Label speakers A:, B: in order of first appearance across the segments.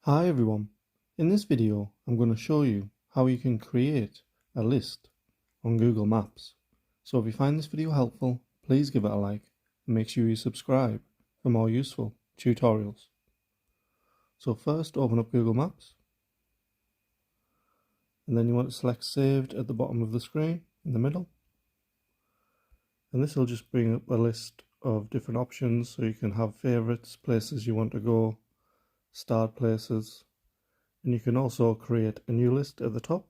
A: Hi everyone, in this video I'm going to show you how you can create a list on Google Maps. So if you find this video helpful, please give it a like and make sure you subscribe for more useful tutorials. So first open up Google Maps and then you want to select saved at the bottom of the screen in the middle, and this will just bring up a list of different options so you can have favorites, places you want to go, start places. And you can also create a new list at the top.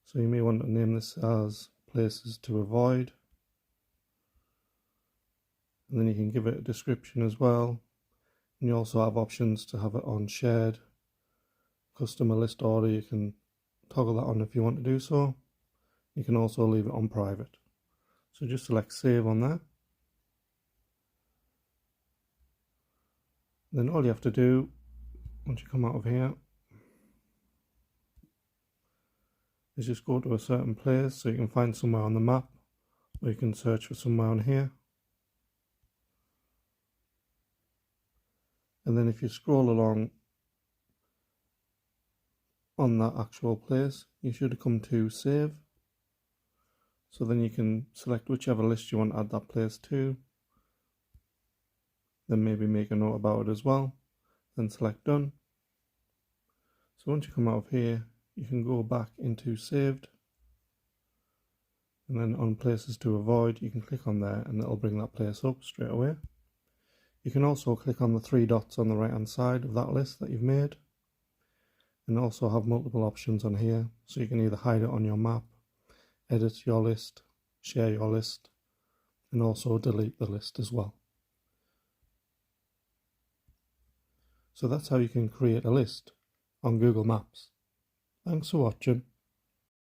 A: So you may want to name this as places to avoid. And then you can give it a description as well. And you also have options to have it on shared, customer list order. You can toggle that on if you want to do so. You can also leave it on private. So just select save on that. Then all you have to do once you come out of here is just go to a certain place, so you can find somewhere on the map, or you can search for somewhere on here. And then if you scroll along on that actual place, you should come to save. So then you can select whichever list you want to add that place to. Then maybe make a note about it as well. Then select done. So once you come out of here, you can go back into saved. And then on places to avoid, you can click on there and it'll bring that place up straight away. You can also click on the three dots on the right hand side of that list that you've made. And also have multiple options on here. So you can either hide it on your map, edit your list, share your list, and also delete the list as well. So that's how you can create a list on Google Maps. Thanks for watching.